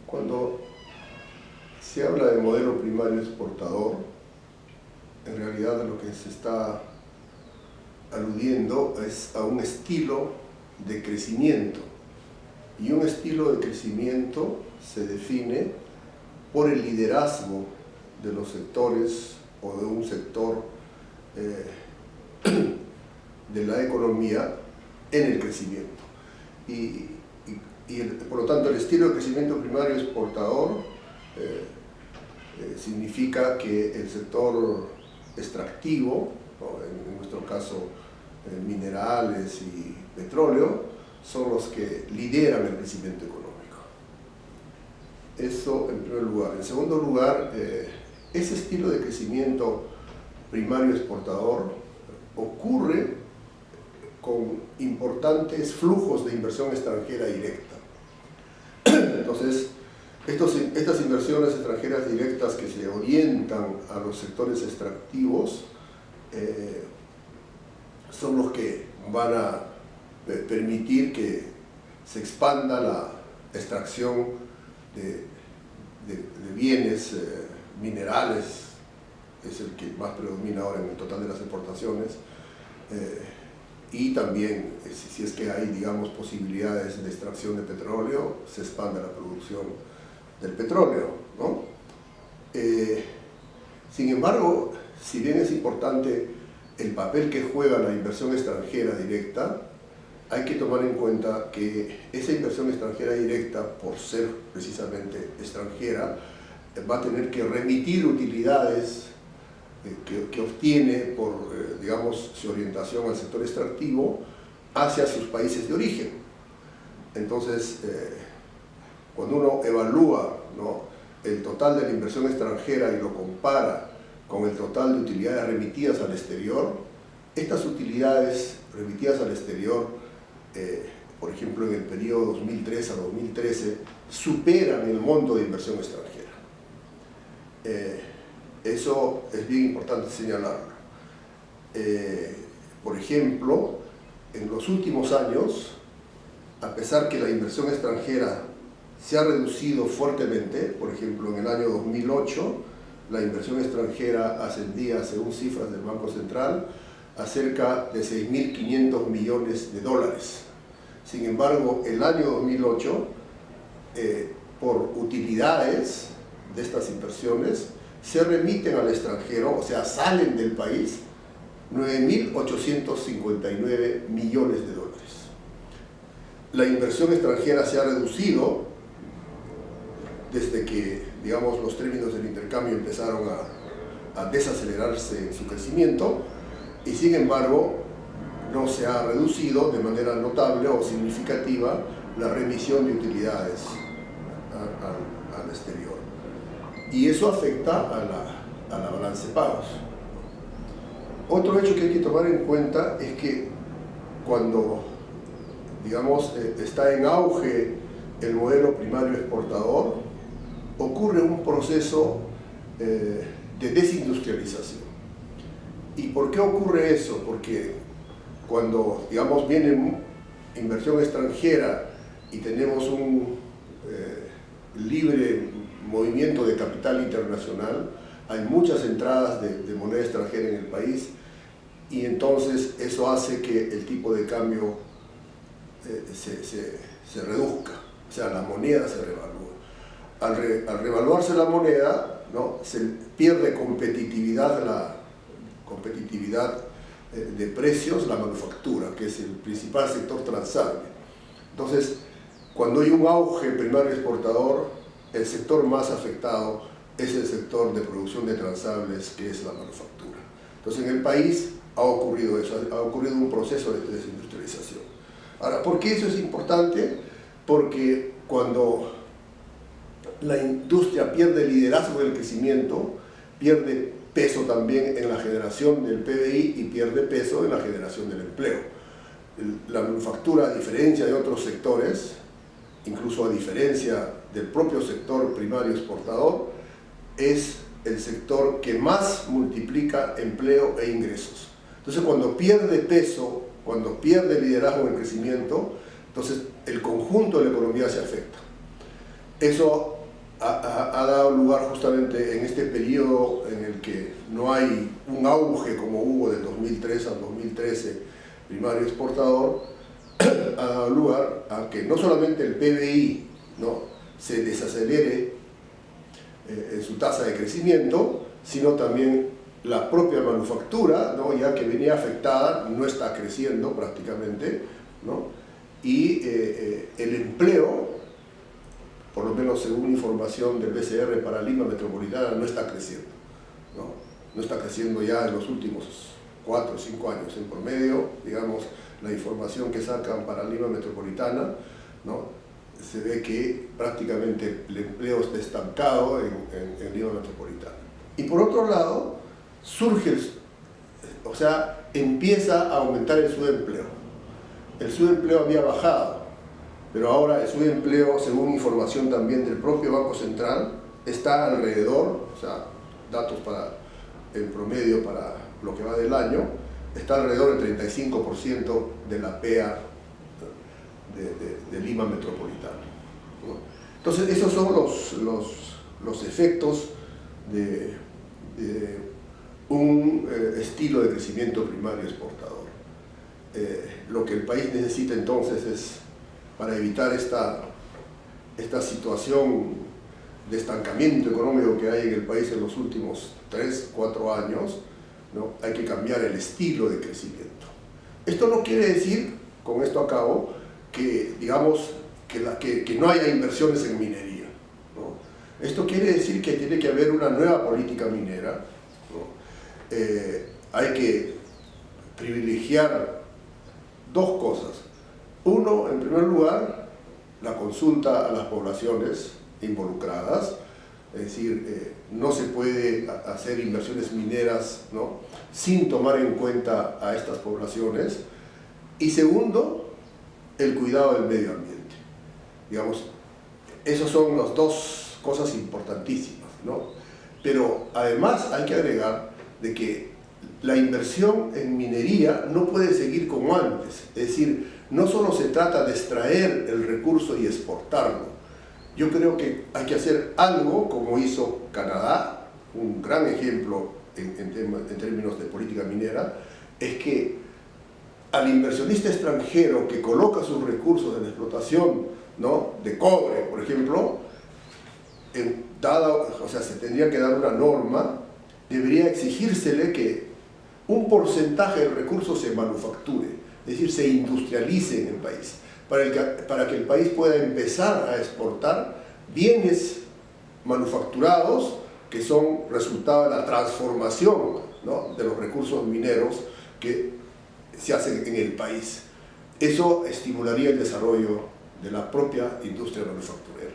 Cuando se habla de modelo primario exportador, en realidad lo que se está aludiendo es a un estilo de crecimiento. Y un estilo de crecimiento se define por el liderazgo de los sectores o de un sector de la economía en el crecimiento. Por lo tanto, el estilo de crecimiento primario exportador significa que el sector extractivo, ¿no?, en nuestro caso minerales y petróleo, son los que lideran el crecimiento económico. Eso en primer lugar. En segundo lugar, ese estilo de crecimiento primario exportador ocurre con importantes flujos de inversión extranjera directa. Entonces, estas inversiones extranjeras directas que se orientan a los sectores extractivos son los que van a permitir que se expanda la extracción de bienes minerales, es el que más predomina ahora en el total de las exportaciones, y también, si es que hay, digamos, posibilidades de extracción de petróleo, se expande la producción del petróleo, ¿no? Sin embargo, si bien es importante el papel que juega la inversión extranjera directa, hay que tomar en cuenta que esa inversión extranjera directa, por ser precisamente extranjera, va a tener que remitir utilidades que obtiene por, digamos, su orientación al sector extractivo hacia sus países de origen. Entonces, cuando uno evalúa, ¿no?, el total de la inversión extranjera y lo compara con el total de utilidades remitidas al exterior, estas utilidades remitidas al exterior, por ejemplo, en el periodo 2003 a 2013, superan el monto de inversión extranjera. Eso es bien importante señalarlo. Por ejemplo, en los últimos años, a pesar que la inversión extranjera se ha reducido fuertemente, por ejemplo, en el año 2008, la inversión extranjera ascendía, según cifras del Banco Central, a cerca de 6.500 millones de dólares. Sin embargo, el año 2008, por utilidades de estas inversiones, se remiten al extranjero, o sea, salen del país, 9.859 millones de dólares. La inversión extranjera se ha reducido desde que, digamos, los términos del intercambio empezaron a desacelerarse en su crecimiento, y sin embargo no se ha reducido de manera notable o significativa la remisión de utilidades al exterior. Y eso afecta a la balanza de pagos. Otro hecho que hay que tomar en cuenta es que cuando, digamos, está en auge el modelo primario exportador, ocurre un proceso de desindustrialización. ¿Y por qué ocurre eso? Porque cuando, digamos, viene inversión extranjera y tenemos un libre movimiento de capital internacional, hay muchas entradas de moneda extranjera en el país, y entonces eso hace que el tipo de cambio se reduzca, o sea, la moneda se revalúa. Al revaluarse la moneda, ¿no?, se pierde competitividad, de precios, la manufactura, que es el principal sector transable. Entonces, cuando hay un auge primario exportador, el sector más afectado es el sector de producción de transables, que es la manufactura. Entonces, en el país ha ocurrido eso, ha ocurrido un proceso de desindustrialización. Ahora, ¿por qué eso es importante? Porque cuando la industria pierde liderazgo del crecimiento, pierde peso también en la generación del PBI y pierde peso en la generación del empleo. La manufactura, a diferencia de otros sectores, incluso a diferencia del propio sector primario exportador, es el sector que más multiplica empleo e ingresos. Entonces, cuando pierde peso, cuando pierde liderazgo en el crecimiento, entonces el conjunto de la economía se afecta. Eso ha dado lugar justamente en este periodo en el que no hay un auge como hubo del 2003 al 2013 primario exportador, ha dado lugar a que no solamente el PBI, ¿no?, se desacelere en su tasa de crecimiento, sino también la propia manufactura, ¿no?, ya que venía afectada, no está creciendo prácticamente, ¿no?, y el empleo, por lo menos según información del BCR para Lima Metropolitana, no está creciendo, no está creciendo ya en los últimos 4 o 5 años. En promedio, digamos, la información que sacan para Lima Metropolitana, ¿no?, se ve que prácticamente el empleo está estancado en Lima Metropolitana. Y por otro lado, surge, o sea, empieza a aumentar el subempleo. El subempleo había bajado, pero ahora el subempleo, según información también del propio Banco Central, está alrededor, o sea, datos en promedio para lo que va del año, está alrededor del 35% de la PEA de Lima Metropolitana, ¿no? Entonces, esos son los efectos de un estilo de crecimiento primario exportador. Lo que el país necesita entonces es, para evitar esta situación de estancamiento económico que hay en el país en los últimos 3 o 4 años, ¿no?, hay que cambiar el estilo de crecimiento. Esto no quiere decir, con esto acabo, que digamos que no haya inversiones en minería, ¿no? Esto quiere decir que tiene que haber una nueva política minera, ¿no? Hay que privilegiar 2 cosas. Uno, en primer lugar, la consulta a las poblaciones involucradas, es decir, no se puede hacer inversiones mineras, ¿no?, sin tomar en cuenta a estas poblaciones. Y segundo, el cuidado del medio ambiente. Digamos, esas son las 2 cosas importantísimas, ¿no? Pero además hay que agregar de que la inversión en minería no puede seguir como antes. Es decir, no solo se trata de extraer el recurso y exportarlo. Yo creo que hay que hacer algo como hizo Canadá, un gran ejemplo en términos de política minera, es que al inversionista extranjero que coloca sus recursos en explotación, ¿no?, de cobre, por ejemplo, o sea, se tendría que dar una norma, debería exigírsele que un porcentaje del recurso se manufacture, es decir, se industrialice en el país, para que el país pueda empezar a exportar bienes manufacturados que son resultado de la transformación, ¿no?, de los recursos mineros que se hacen en el país. Eso estimularía el desarrollo de la propia industria manufacturera.